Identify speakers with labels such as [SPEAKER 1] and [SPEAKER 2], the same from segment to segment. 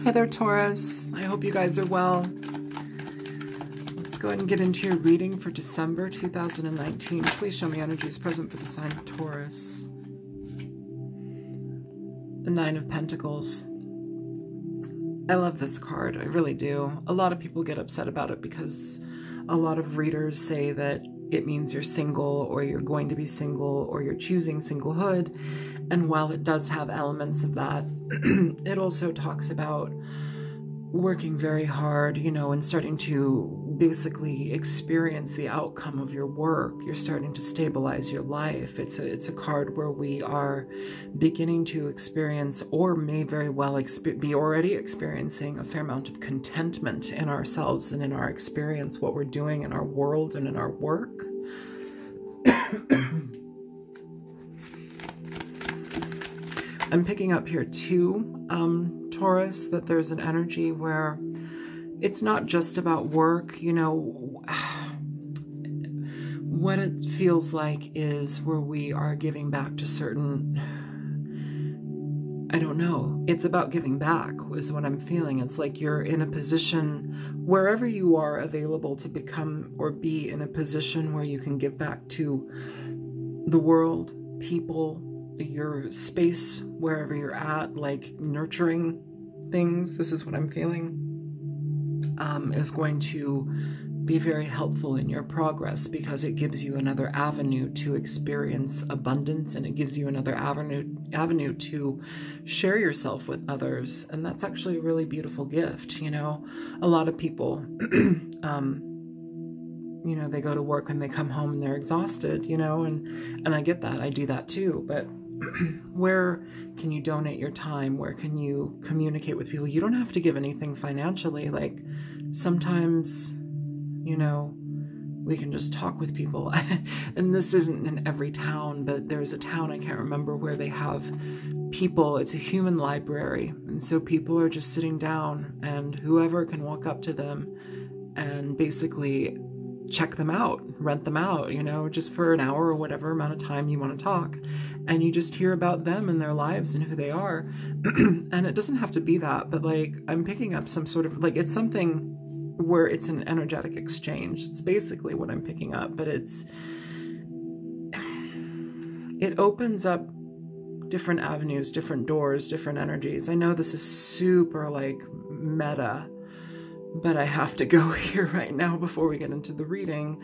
[SPEAKER 1] Hi there, Taurus. I hope you guys are well. Let's go ahead and get into your reading for December 2019. Please show me energies present for the sign of Taurus. The Nine of Pentacles. I love this card. I really do. A lot of people get upset about it because a lot of readers say that it means you're single, or you're going to be single, or you're choosing singlehood. And while it does have elements of that, it also talks about working very hard, you know, and starting to basically experience the outcome of your work. You're starting to stabilize your life. It's a card where we are beginning to experience, or may very well be already experiencing, a fair amount of contentment in ourselves and in our experience, what we're doing in our world and in our work. I'm picking up here too, Taurus, that there's an energy where it's not just about work, you know. What it feels like is where we are giving back to certain, I don't know, it's about giving back is what I'm feeling. It's like you're in a position, wherever you are available, to become or be in a position where you can give back to the world, people, your space, wherever you're at, like nurturing things. This is what I'm feeling, is going to be very helpful in your progress, because it gives you another avenue to experience abundance, and it gives you another avenue to share yourself with others. And that's actually a really beautiful gift. You know, a lot of people, you know, they go to work and they come home and they're exhausted, you know, and I get that. I do that too. But where can you donate your time? Where can you communicate with people? You don't have to give anything financially. Like, sometimes, you know, we can just talk with people. And this isn't in every town, but there's a town, I can't remember, where they have people, it's a human library. And so people are just sitting down, and whoever can walk up to them and basically check them out, rent them out, you know, just for an hour or whatever amount of time you want to talk. And you just hear about them and their lives and who they are. And it doesn't have to be that, but like, I'm picking up some sort of, like, it's something where it's an energetic exchange. It's basically what I'm picking up, but it opens up different avenues, different doors, different energies. I know this is super like meta, but I have to go here right now before we get into the reading.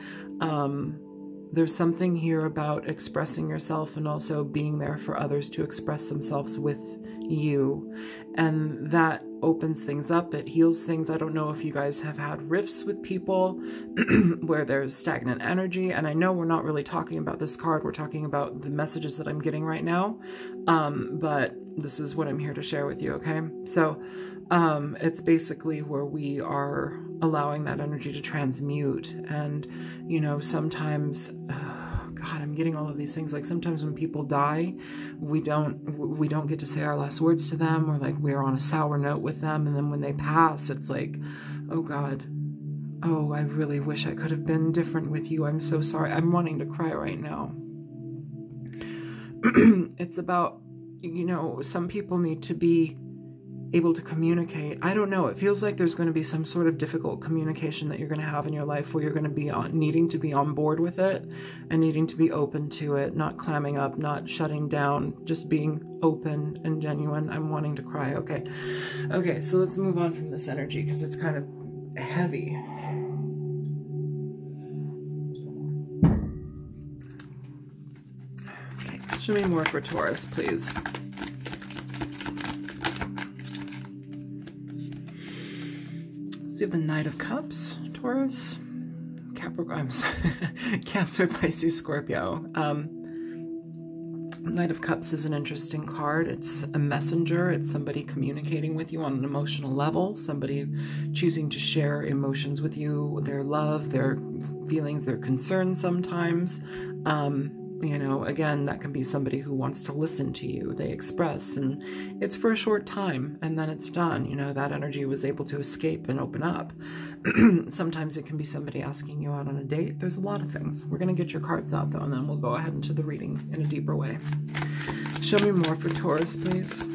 [SPEAKER 1] There's something here about expressing yourself and also being there for others to express themselves with you. And that opens things up. It heals things. I don't know if you guys have had rifts with people where there's stagnant energy. And I know we're not really talking about this card. We're talking about the messages that I'm getting right now. But this is what I'm here to share with you, okay? So it's basically where we are allowing that energy to transmute. And, you know, sometimes, God, I'm getting all of these things. Like, sometimes when people die, we don't get to say our last words to them, or like we're on a sour note with them. And then when they pass, it's like, oh God, oh, I really wish I could have been different with you. I'm so sorry. I'm wanting to cry right now. It's about, you know, some people need to be able to communicate. I don't know. It feels like there's going to be some sort of difficult communication that you're going to have in your life, where you're going to be needing to be on board with it and needing to be open to it, not clamming up, not shutting down, just being open and genuine. I'm wanting to cry. Okay. Okay. So let's move on from this energy, because it's kind of heavy. Okay. Show me more for Taurus, please. So you have the Knight of Cups, Taurus, Capricorn, Cancer, Pisces, Scorpio. Knight of Cups is an interesting card. It's a messenger. It's somebody communicating with you on an emotional level, somebody choosing to share emotions with you, their love, their feelings, their concerns sometimes. You know, again, that can be somebody who wants to listen to you. They express, and it's for a short time, and then it's done. You know, that energy was able to escape and open up. Sometimes it can be somebody asking you out on a date. There's a lot of things. We're going to get your cards out, though, and then we'll go ahead into the reading in a deeper way. Show me more for Taurus, please.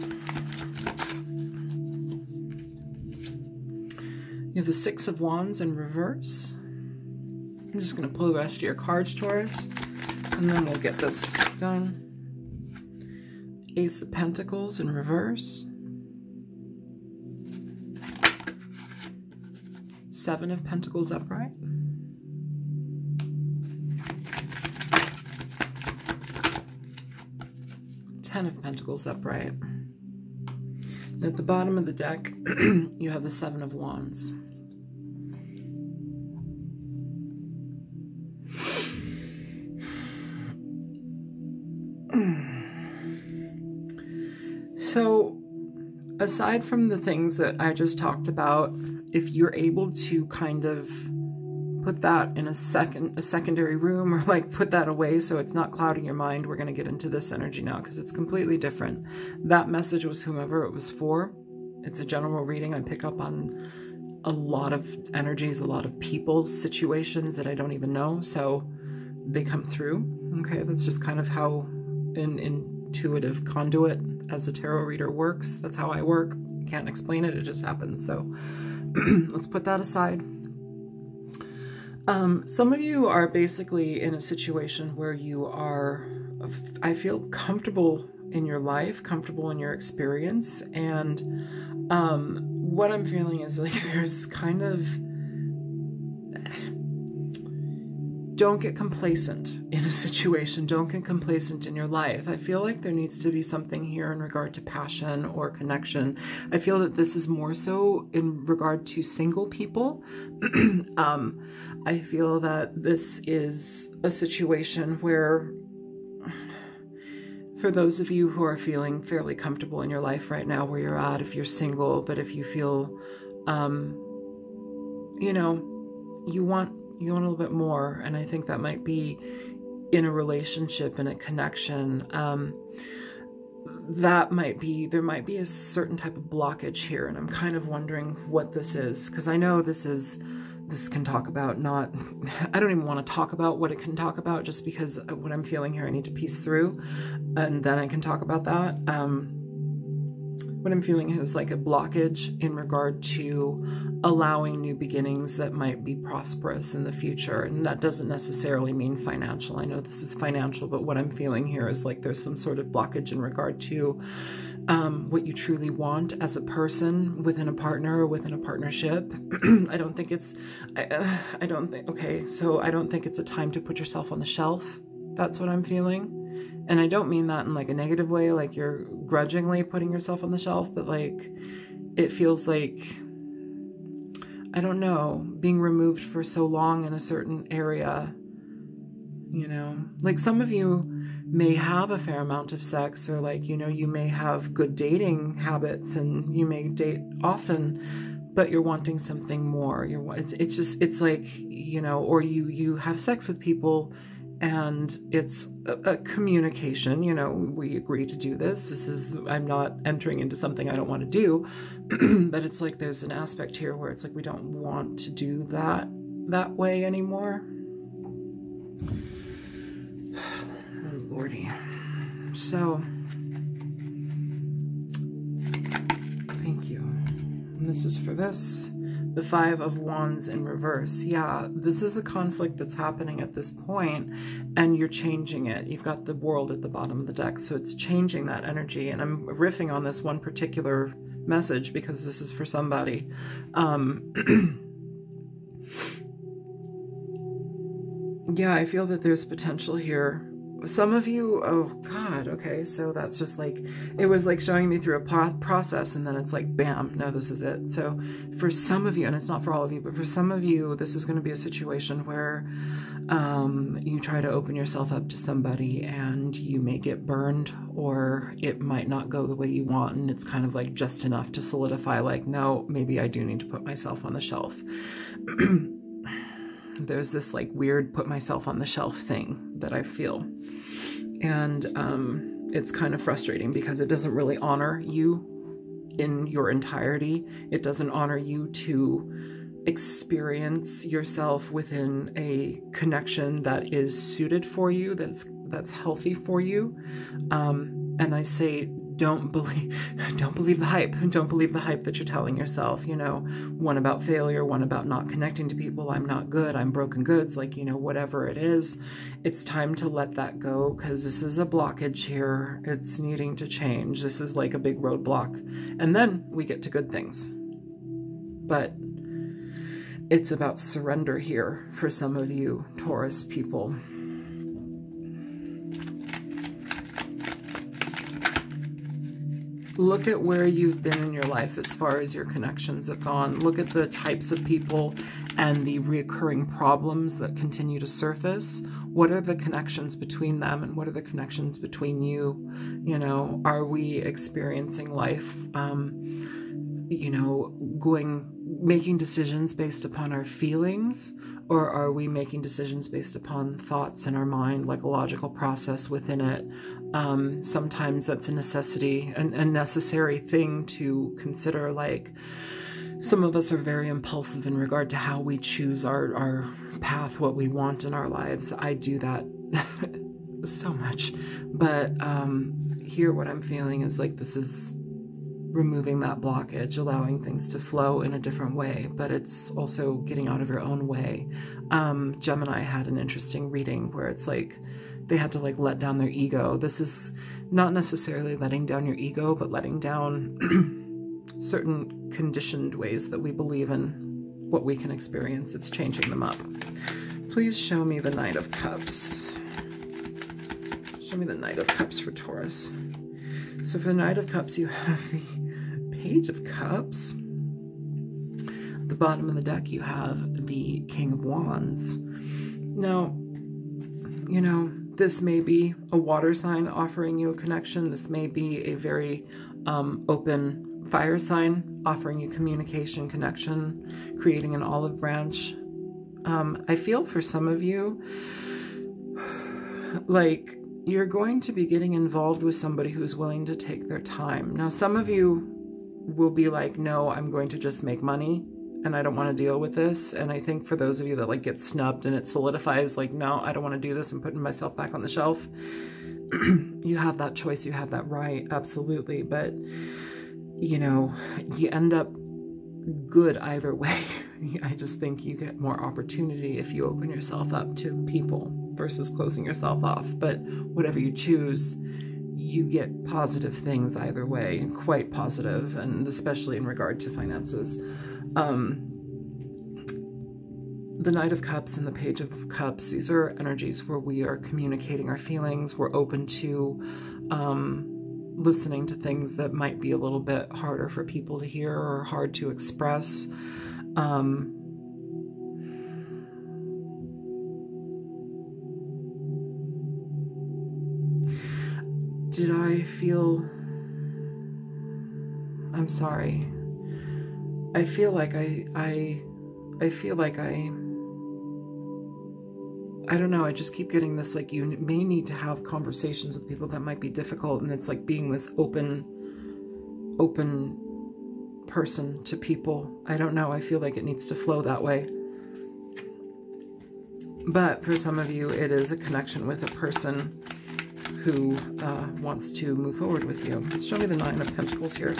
[SPEAKER 1] You have the Six of Wands in reverse. I'm just going to pull the rest of your cards, Taurus, and then we'll get this done. Ace of Pentacles in reverse. Seven of Pentacles upright. Ten of Pentacles upright. And at the bottom of the deck, you have the Seven of Wands. So, aside from the things that I just talked about, if you're able to kind of put that in a secondary room, or like put that away so it's not clouding your mind, we're going to get into this energy now because it's completely different. That message was whomever it was for. It's a general reading. I pick up on a lot of energies, a lot of people's situations that I don't even know, so they come through. Okay, that's just kind of how an intuitive conduit as a tarot reader works. That's how I work. Can't explain it, it just happens. So let's put that aside. Some of you are basically in a situation where you are, I feel, comfortable in your life, comfortable in your experience, and what I'm feeling is like there's kind of, don't get complacent in a situation. Don't get complacent in your life. I feel like there needs to be something here in regard to passion or connection. I feel that this is more so in regard to single people. I feel that this is a situation where, for those of you who are feeling fairly comfortable in your life right now where you're at, if you're single, but if you feel, you know, you want a little bit more, and I think that might be in a relationship, in a connection, that might be, there might be a certain type of blockage here, and I'm kind of wondering what this is, because I know this can talk about not, I don't even want to talk about what it can talk about, just because what I'm feeling here I need to piece through, and then I can talk about that. What I'm feeling is like a blockage in regard to allowing new beginnings that might be prosperous in the future. And that doesn't necessarily mean financial. I know this is financial, but what I'm feeling here is like there's some sort of blockage in regard to what you truly want as a person within a partner or within a partnership. I don't think it's, I don't think, okay, so I don't think it's a time to put yourself on the shelf. That's what I'm feeling. And I don't mean that in like a negative way, like you're grudgingly putting yourself on the shelf, but like it feels like, I don't know, being removed for so long in a certain area, you know, like some of you may have a fair amount of sex, or like, you know, you may have good dating habits and you may date often, but you're wanting something more. It's just, it's like, you know, or you have sex with people and it's a communication, you know, we agree to do this. This is, I'm not entering into something I don't want to do, but it's like there's an aspect here where it's like we don't want to do that way anymore. Oh, Lordy. So, thank you. And this is for this. The Five of Wands in reverse. Yeah, this is a conflict that's happening at this point, and you're changing it. You've got the World at the bottom of the deck, so it's changing that energy. And I'm riffing on this one particular message because this is for somebody. Yeah, I feel that there's potential here. Some of you, oh God, okay, so that's just like, it was like showing me through a process, and then it's like, bam, no, this is it. So for some of you, and it's not for all of you, but for some of you, this is going to be a situation where you try to open yourself up to somebody and you may get burned, or it might not go the way you want, and it's kind of like just enough to solidify, like, no, maybe I do need to put myself on the shelf. There's this like weird put myself on the shelf thing that I feel. And it's kind of frustrating because it doesn't really honor you in your entirety. It doesn't honor you to experience yourself within a connection that is suited for you, that's healthy for you. And I say don't believe the hype. Don't believe the hype that you're telling yourself, you know, one about failure, one about not connecting to people. I'm not good. I'm broken goods. Like, you know, whatever it is, it's time to let that go, because this is a blockage here. It's needing to change. This is like a big roadblock. And then we get to good things. But it's about surrender here for some of you Taurus people. Look at where you've been in your life as far as your connections have gone. Look at the types of people and the recurring problems that continue to surface. What are the connections between them, and what are the connections between you? You know, are we experiencing life, you know, making decisions based upon our feelings, or are we making decisions based upon thoughts in our mind, like a logical process within it? Sometimes that's a necessity, a necessary thing to consider. Like, some of us are very impulsive in regard to how we choose our path, what we want in our lives. I do that so much. But here what I'm feeling is like this is removing that blockage, allowing things to flow in a different way, but it's also getting out of your own way. Gemini had an interesting reading where it's like they had to like let down their ego. This is not necessarily letting down your ego, but letting down certain conditioned ways that we believe in what we can experience. It's changing them up. Please show me the Knight of Cups. Show me the Knight of Cups for Taurus. So for the Knight of Cups, you have the Page of Cups. At the bottom of the deck, you have the King of Wands. Now, you know, this may be a water sign offering you a connection. This may be a very open fire sign offering you communication, connection, creating an olive branch. I feel for some of you, like, you're going to be getting involved with somebody who's willing to take their time. Now, some of you will be like, no, I'm going to just make money and I don't want to deal with this. And I think for those of you that like get snubbed and it solidifies like, no, I don't want to do this, I'm putting myself back on the shelf. You have that choice. You have that right. Absolutely. But, you know, you end up good either way. I just think you get more opportunity if you open yourself up to people versus closing yourself off. But whatever you choose, you get positive things either way, quite positive, and especially in regard to finances. The Knight of Cups and the Page of Cups, these are energies where we are communicating our feelings. We're open to listening to things that might be a little bit harder for people to hear or hard to express. Did I feel... I'm sorry. I feel like I don't know, I just keep getting this, like, you may need to have conversations with people that might be difficult, and it's like being this open person to people. I don't know, I feel like it needs to flow that way. But for some of you, it is a connection with a person who wants to move forward with you. Show me the Nine of Pentacles here.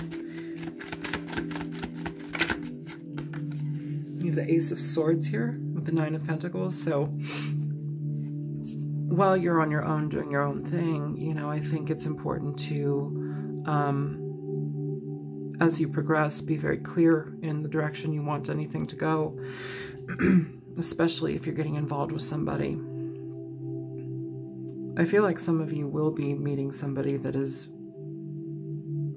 [SPEAKER 1] You have the Ace of Swords here with the Nine of Pentacles. So while you're on your own doing your own thing, you know, I think it's important to, as you progress, be very clear in the direction you want anything to go, especially if you're getting involved with somebody. I feel like some of you will be meeting somebody that is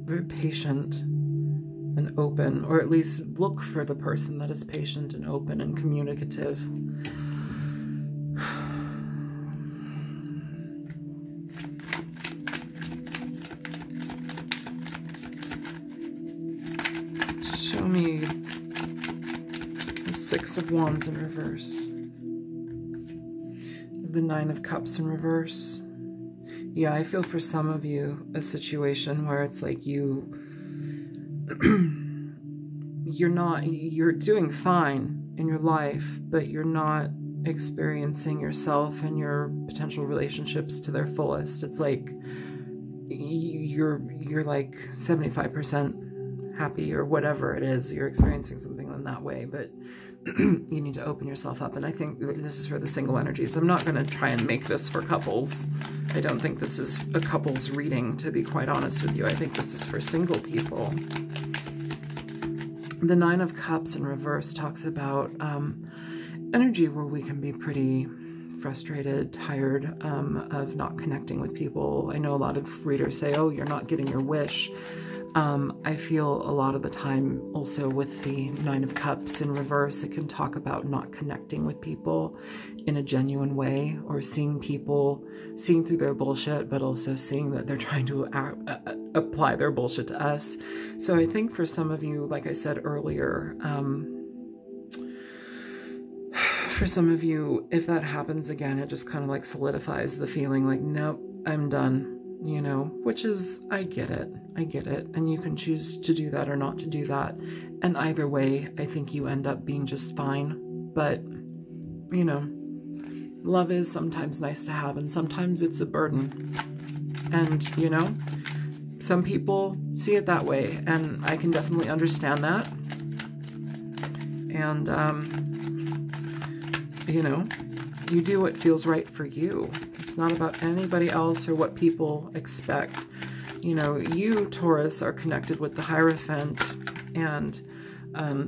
[SPEAKER 1] very patient and open, or at least look for the person that is patient and open and communicative. Show me the Six of Wands in reverse. The Nine of Cups in reverse. Yeah, I feel for some of you a situation where it's like you're doing fine in your life, but you're not experiencing yourself and your potential relationships to their fullest. It's like you're like 75% happy or whatever it is. You're experiencing something in that way, but you need to open yourself up. And I think this is for the single energies. I'm not going to try and make this for couples. I don't think this is a couples reading, to be quite honest with you. I think this is for single people. The Nine of Cups in reverse talks about energy where we can be pretty frustrated, tired of not connecting with people. I know a lot of readers say, oh, you're not getting your wish. I feel a lot of the time also with the Nine of Cups in reverse, it can talk about not connecting with people in a genuine way, or seeing people, seeing through their bullshit, but also seeing that they're trying to apply their bullshit to us. So I think for some of you, like I said earlier, for some of you, if that happens again, it just kind of like solidifies the feeling like, nope, I'm done, you know, which is, I get it. And you can choose to do that or not to do that. And either way, I think you end up being just fine. But, you know, love is sometimes nice to have, and sometimes it's a burden. And, you know, some people see it that way, and I can definitely understand that. And, you know, you do what feels right for you. It's not about anybody else or what people expect. You know, you, Taurus, are connected with the Hierophant, and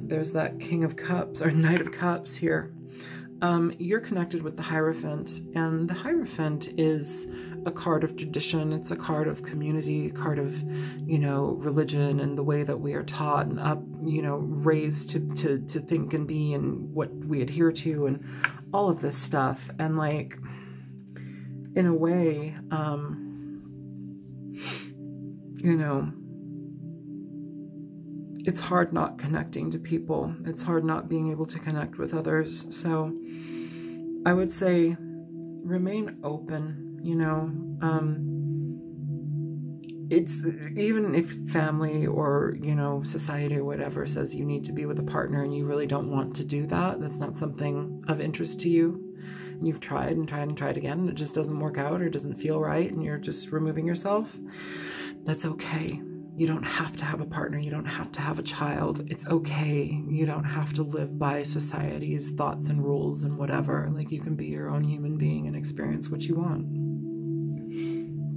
[SPEAKER 1] there's that King of Cups, or Knight of Cups here. You're connected with the Hierophant, and the Hierophant is a card of tradition. It's a card of community, a card of, you know, religion and the way that we are taught and up, you know, raised to think and be, and what we adhere to, and all of this stuff. And like, in a way, you know, it's hard not connecting to people. It's hard not being able to connect with others. So I would say remain open, you know. It's, even if family or, you know, society or whatever says you need to be with a partner and you really don't want to do that, that's not something of interest to you, and you've tried and tried and tried again, and it just doesn't work out or doesn't feel right, and you're just removing yourself, that's okay. You don't have to have a partner. You don't have to have a child. It's okay. You don't have to live by society's thoughts and rules and whatever. Like, you can be your own human being and experience what you want.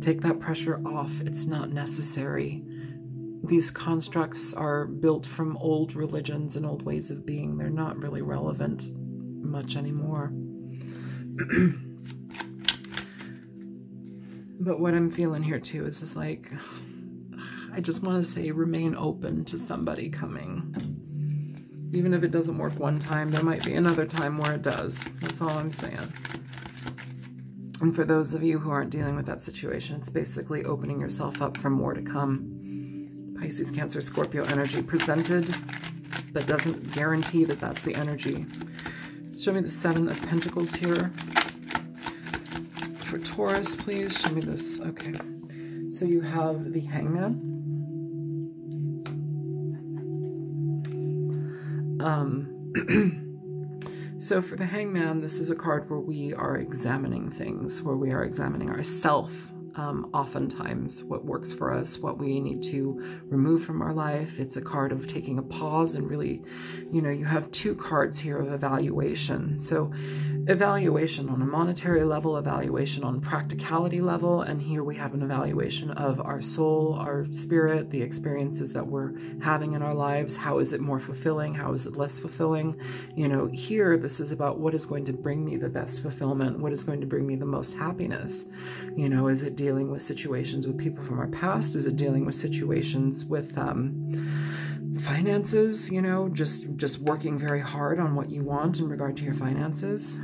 [SPEAKER 1] Take that pressure off. It's not necessary. These constructs are built from old religions and old ways of being. They're not really relevant much anymore. But what I'm feeling here too is just like, I just want to say remain open to somebody coming. Even if it doesn't work one time, there might be another time where it does. That's all I'm saying. And for those of you who aren't dealing with that situation, it's basically opening yourself up for more to come. Pisces, Cancer, Scorpio energy presented, but doesn't guarantee that that's the energy. Show me the Seven of Pentacles here. For Taurus, please. Show me this. Okay. So you have the Hangman. So for the Hangman, this is a card where we are examining things, where we are examining ourselves. Oftentimes what works for us, what we need to remove from our life. It's a card of taking a pause and really, you know, you have two cards here of evaluation. So evaluation on a monetary level, evaluation on practicality level, and here we have an evaluation of our soul, our spirit, the experiences that we're having in our lives. How is it more fulfilling? How is it less fulfilling? You know, here this is about what is going to bring me the best fulfillment, what is going to bring me the most happiness. You know, is it dealing with situations with people from our past? Is it dealing with situations with finances, you know, just working very hard on what you want in regard to your finances?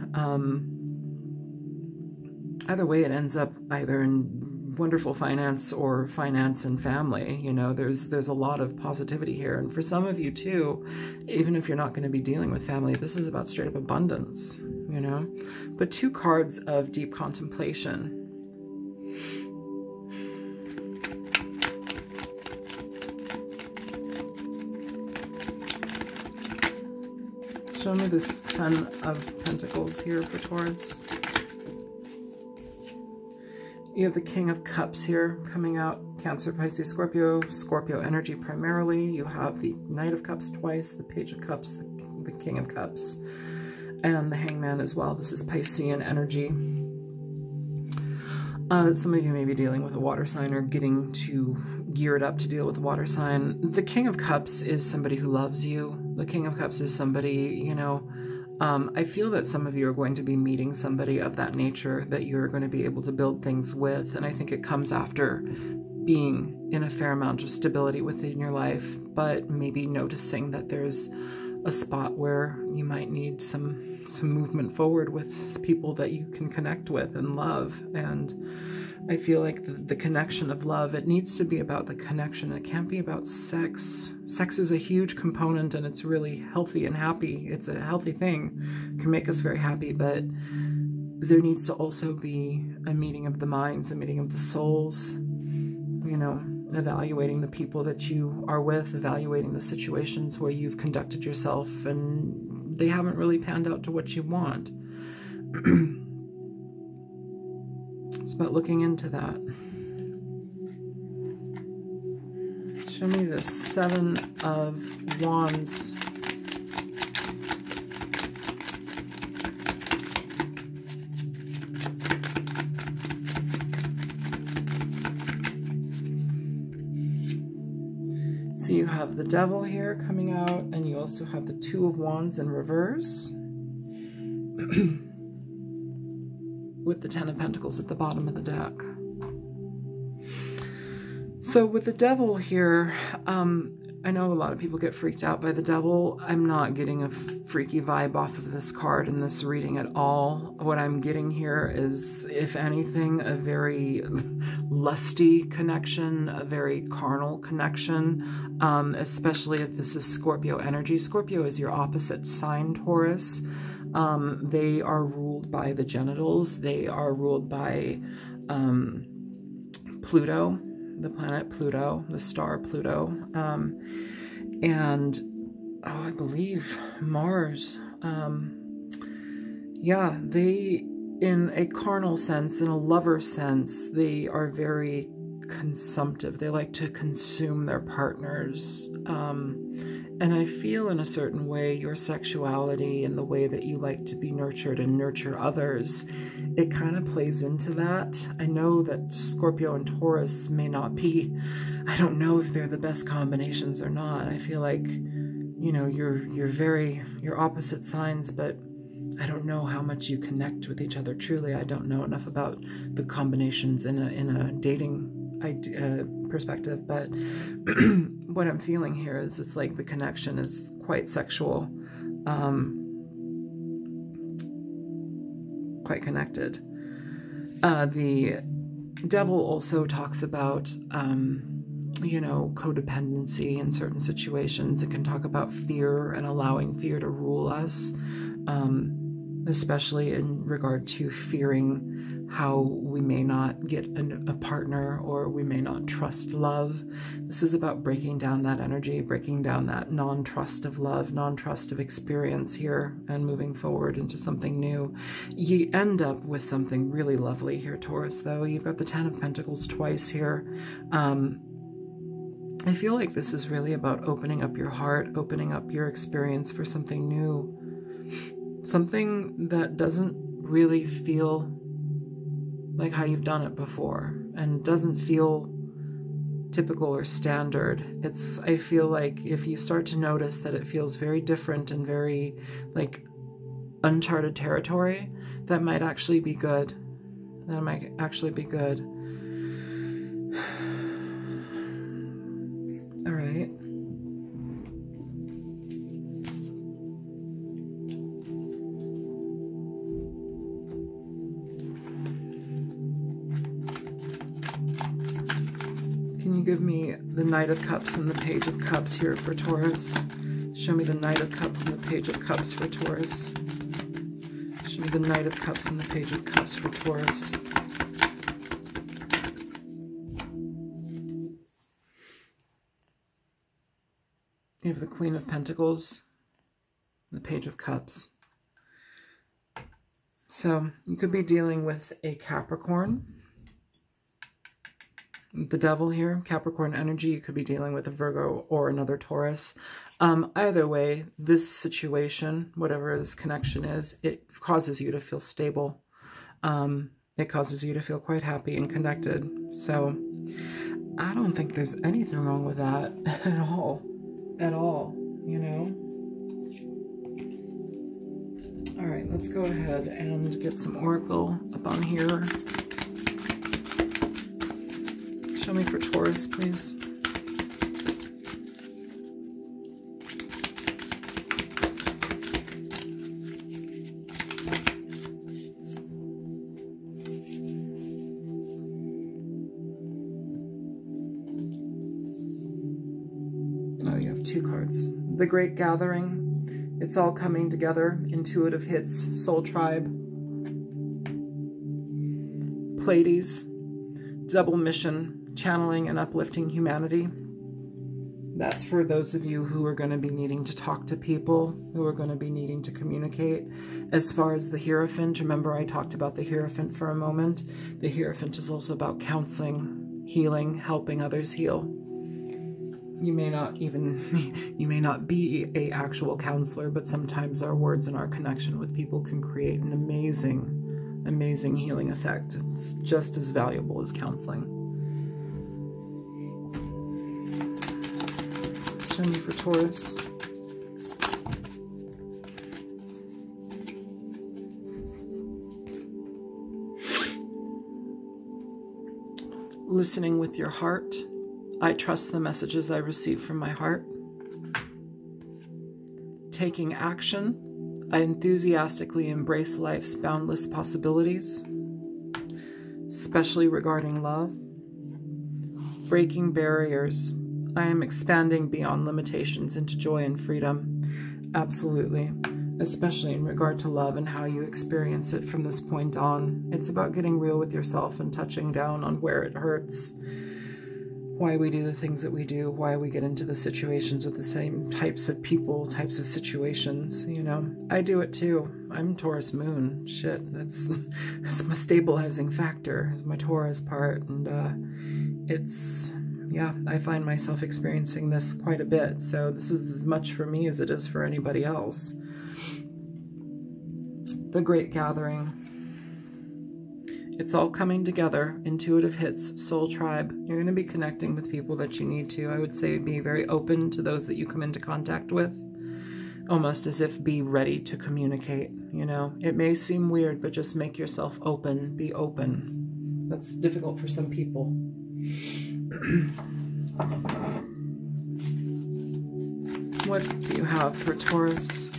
[SPEAKER 1] Either way, it ends up either in wonderful finance or finance and family. You know, there's a lot of positivity here. And for some of you too, even if you're not going to be dealing with family, this is about straight up abundance, you know. But two cards of deep contemplation. Show me this Ten of Pentacles here for Taurus. You have the King of Cups here coming out. Cancer, Pisces, Scorpio. Scorpio energy primarily. You have the Knight of Cups twice, the Page of Cups, the King of Cups, and the Hangman as well. This is Piscean energy. Some of you may be dealing with a water sign or getting geared up to deal with a water sign. The King of Cups is somebody who loves you. The King of Cups is somebody, you know, I feel that some of you are going to be meeting somebody of that nature that you're going to be able to build things with. And I think it comes after being in a fair amount of stability within your life, but maybe noticing that there's a spot where you might need some movement forward with people that you can connect with and love. And I feel like the connection of love, it needs to be about the connection. It can't be about sex. Sex is a huge component and it's really healthy and happy. It's a healthy thing. It can make us very happy, but there needs to also be a meeting of the minds, a meeting of the souls, you know, evaluating the people that you are with, evaluating the situations where you've conducted yourself and they haven't really panned out to what you want. It's about looking into that. Show me the Seven of Wands. So you have the Devil here coming out, and you also have the Two of Wands in reverse. With the Ten of Pentacles at the bottom of the deck. So with the Devil here, I know a lot of people get freaked out by the Devil. I'm not getting a freaky vibe off of this card in this reading at all. What I'm getting here is, if anything, a very lusty connection, a very carnal connection, especially if this is Scorpio energy. Scorpio is your opposite sign, Taurus. They are ruled by the genitals. They are ruled by Pluto, the planet Pluto, the star Pluto, and, oh, I believe Mars. Yeah, they, in a carnal sense, in a lover sense, they are very consumptive. They like to consume their partners. And I feel in a certain way your sexuality and the way that you like to be nurtured and nurture others, it kind of plays into that. I know that Scorpio and Taurus may not be, I don't know if they're the best combinations or not. I feel like, you know, you're opposite signs, but I don't know how much you connect with each other truly. I don't know enough about the combinations in a dating perspective, but what I'm feeling here is it's like the connection is quite sexual, quite connected. The Devil also talks about, you know, codependency in certain situations. It can talk about fear and allowing fear to rule us, especially in regard to fearing how we may not get a partner or we may not trust love. This is about breaking down that energy, breaking down that non-trust of love, non-trust of experience here, and moving forward into something new. You end up with something really lovely here, Taurus, though. You've got the Ten of Pentacles twice here. I feel like this is really about opening up your heart, opening up your experience for something new. Something that doesn't really feel like how you've done it before and doesn't feel typical or standard. I feel like if you start to notice that it feels very different and very like uncharted territory, that might actually be good. That might actually be good. All right. Can you give me the Knight of Cups and the Page of Cups here for Taurus? Show me the Knight of Cups and the Page of Cups for Taurus. Show me the Knight of Cups and the Page of Cups for Taurus. You have the Queen of Pentacles, the Page of Cups. So you could be dealing with a Capricorn. the devil here, Capricorn energy. You could be dealing with a Virgo or another Taurus. Either way, this situation, whatever this connection is, it causes you to feel stable. It causes you to feel quite happy and connected. So I don't think there's anything wrong with that at all. At all, you know? All right, let's go ahead and get some oracle up on here. Show me for Taurus, please. Oh, you have two cards. The Great Gathering. It's all coming together. Intuitive hits. Soul Tribe. Pleiades. Double mission. Channeling and uplifting humanity. That's for those of you who are going to be needing to talk to people, who are going to be needing to communicate. As far as the Hierophant, remember I talked about the Hierophant for a moment. The Hierophant is also about counseling, healing, helping others heal. You may not be an actual counselor, but sometimes our words and our connection with people can create an amazing, amazing healing effect. It's just as valuable as counseling. Show me for Taurus. Listening with your heart. I trust the messages I receive from my heart. Taking action. I enthusiastically embrace life's boundless possibilities, especially regarding love. Breaking barriers. I am expanding beyond limitations into joy and freedom. Absolutely. Especially in regard to love and how you experience it from this point on. It's about getting real with yourself and touching down on where it hurts. Why we do the things that we do, why we get into the situations with the same types of people, types of situations, you know. I do it too. I'm Taurus moon. Shit, that's my stabilizing factor, it's my Taurus part, and it's, yeah, I find myself experiencing this quite a bit, so this is as much for me as it is for anybody else. The Great Gathering. It's all coming together. Intuitive hits. Soul Tribe. You're going to be connecting with people that you need to. I would say be very open to those that you come into contact with. Almost as if be ready to communicate, you know. It may seem weird, but just make yourself open. Be open. That's difficult for some people. What do you have for Taurus?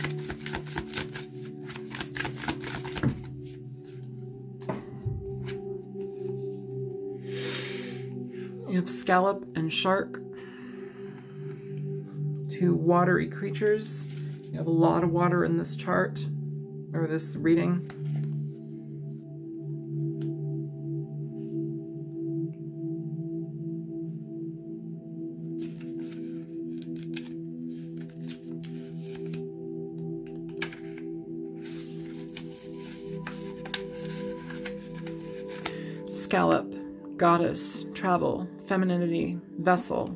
[SPEAKER 1] You have Scallop and Shark, two watery creatures. You have a lot of water in this chart, or this reading. Scallop, goddess, travel, femininity, vessel.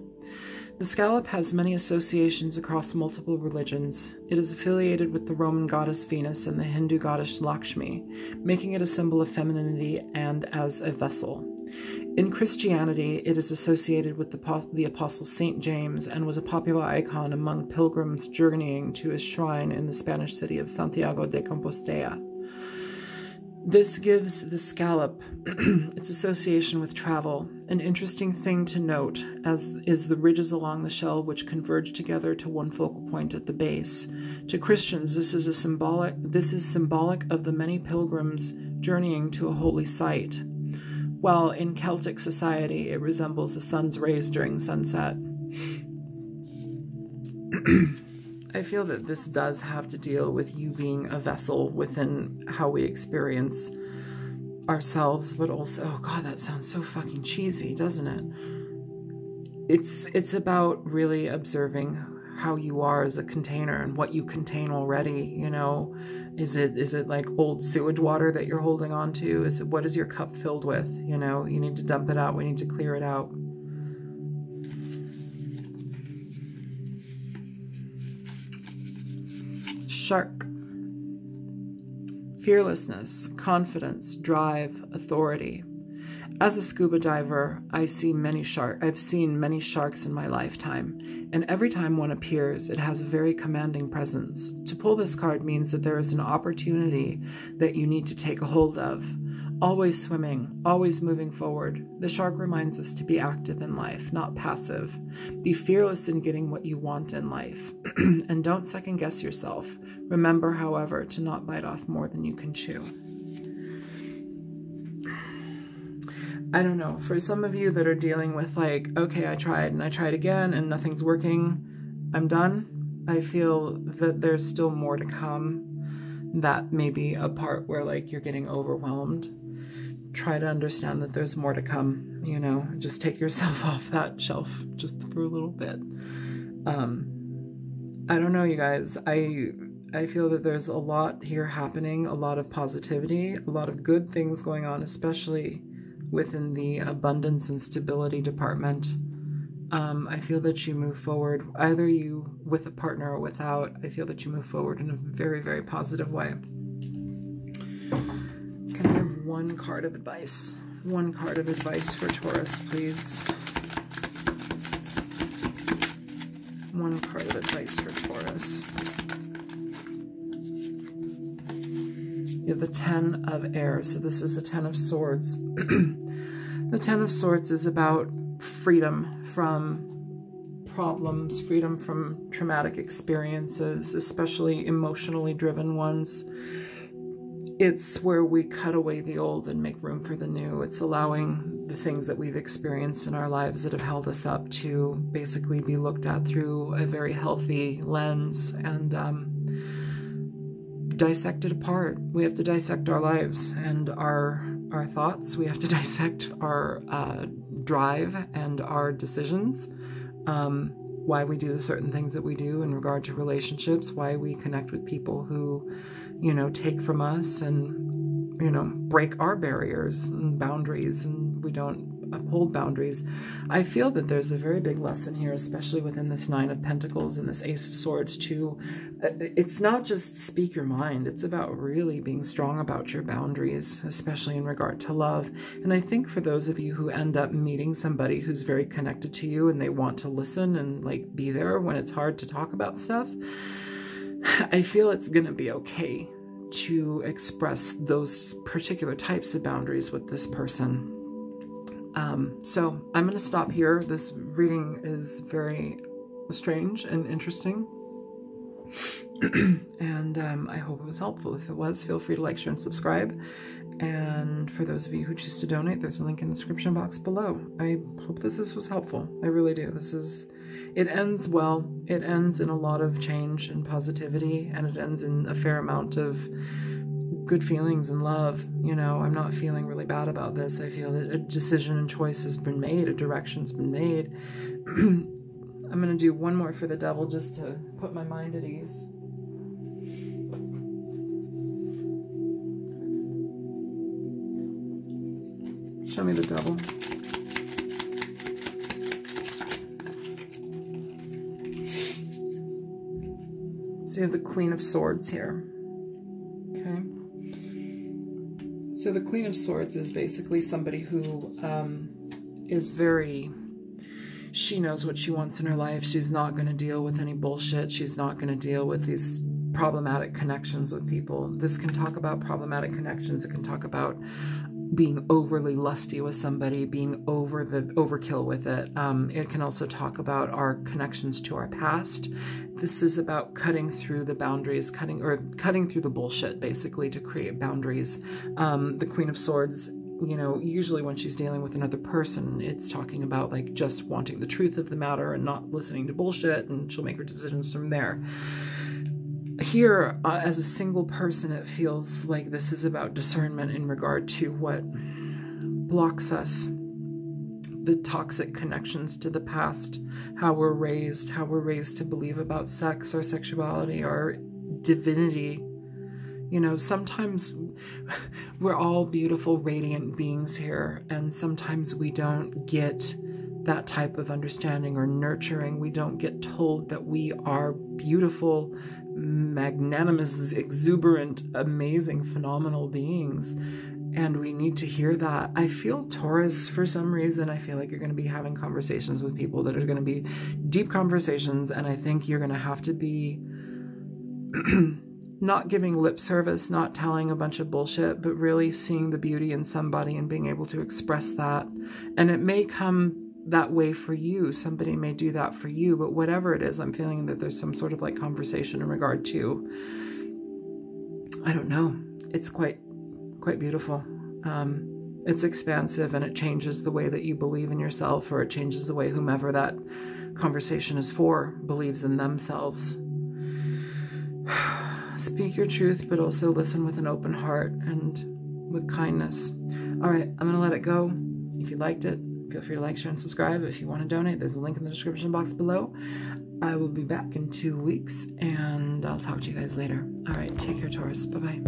[SPEAKER 1] The scallop has many associations across multiple religions. It is affiliated with the Roman goddess Venus and the Hindu goddess Lakshmi, making it a symbol of femininity and as a vessel. In Christianity, it is associated with the Apostle Saint James and was a popular icon among pilgrims journeying to his shrine in the Spanish city of Santiago de Compostela. This gives the scallop its association with travel. An interesting thing to note is the ridges along the shell which converge together to one focal point at the base. To Christians, this is symbolic of the many pilgrims journeying to a holy site, while in Celtic society it resembles the sun's rays during sunset. I feel that this does have to deal with you being a vessel within how we experience ourselves, but also, oh God, that sounds so fucking cheesy, doesn't it? It's about really observing how you are as a container and what you contain already. You know, is it like old sewage water that you're holding on to? What is your cup filled with? You know, you need to dump it out. We need to clear it out. Shark. Fearlessness, confidence, drive, authority. As a scuba diver, I've seen many sharks in my lifetime, and every time one appears, it has a very commanding presence. To pull this card means that there is an opportunity that you need to take a hold of. Always swimming, always moving forward. The shark reminds us to be active in life, not passive. Be fearless in getting what you want in life, and don't second guess yourself. Remember, however, to not bite off more than you can chew. I don't know, for some of you that are dealing with like, okay, I tried and I tried again and nothing's working, I'm done. I feel that there's still more to come. That may be a part where like you're getting overwhelmed. Try to understand that there's more to come, you know, just take yourself off that shelf just for a little bit. I don't know, you guys, I feel that there's a lot here happening, a lot of positivity, a lot of good things going on, especially within the abundance and stability department. I feel that you move forward, either you with a partner or without. I feel that you move forward in a very, very positive way. Can I have one card of advice? One card of advice for Taurus, please. One card of advice for Taurus. You have the Ten of Air, so this is the Ten of Swords. The Ten of Swords is about freedom from problems, freedom from traumatic experiences, especially emotionally driven ones. It's where we cut away the old and make room for the new. It's allowing the things that we've experienced in our lives that have held us up to basically be looked at through a very healthy lens and dissect it apart. We have to dissect our lives and our thoughts. We have to dissect our drive and our decisions, why we do certain things that we do in regard to relationships, why we connect with people who, you know, take from us and, you know, break our barriers and boundaries, and we don't uphold boundaries. I feel that there's a very big lesson here, especially within this Nine of Pentacles and this Ace of Swords too. It's not just speak your mind, it's about really being strong about your boundaries, especially in regard to love. And I think for those of you who end up meeting somebody who's very connected to you and they want to listen and like be there when it's hard to talk about stuff, I feel it's gonna be okay to express those particular types of boundaries with this person. So I'm going to stop here. This reading is very strange and interesting. And I hope it was helpful. If it was, feel free to like, share, and subscribe. And for those of you who choose to donate, there's a link in the description box below. I hope this was helpful. I really do. It ends well. It ends in a lot of change and positivity, and it ends in a fair amount of good feelings and love. You know, I'm not feeling really bad about this. I feel that a decision and choice has been made, a direction's been made. I'm going to do one more for the Devil just to put my mind at ease. Show me the Devil. So you have the Queen of Swords here. Okay. So the Queen of Swords is basically somebody who is very, she knows what she wants in her life. She's not going to deal with any bullshit. She's not going to deal with these problematic connections with people. This can talk about problematic connections. It can talk about being overly lusty with somebody, being overkill with it. It can also talk about our connections to our past. This is about cutting through the boundaries, cutting through the bullshit, basically, to create boundaries. The Queen of Swords, you know, usually when she's dealing with another person, it's talking about like just wanting the truth of the matter and not listening to bullshit, and she'll make her decisions from there. Here, as a single person, it feels like this is about discernment in regard to what blocks us the toxic connections to the past, how we're raised to believe about sex or sexuality or divinity. You know, sometimes we're all beautiful, radiant beings here, and sometimes we don't get that type of understanding or nurturing. We don't get told that we are beautiful, magnanimous, exuberant, amazing, phenomenal beings. And we need to hear that. I feel, Taurus, for some reason, I feel like you're going to be having conversations with people that are going to be deep conversations. And I think you're going to have to be not giving lip service, not telling a bunch of bullshit, but really seeing the beauty in somebody and being able to express that. And it may come that way for you. Somebody may do that for you, but whatever it is, I'm feeling that there's some sort of like conversation in regard to, I don't know. It's quite beautiful. It's expansive, and it changes the way that you believe in yourself, or it changes the way whomever that conversation is for believes in themselves. Speak your truth, but also listen with an open heart and with kindness. All right, I'm going to let it go. If you liked it, feel free to like, share, and subscribe. If you want to donate, there's a link in the description box below. I will be back in 2 weeks, and I'll talk to you guys later. All right, take care, Taurus. Bye-bye.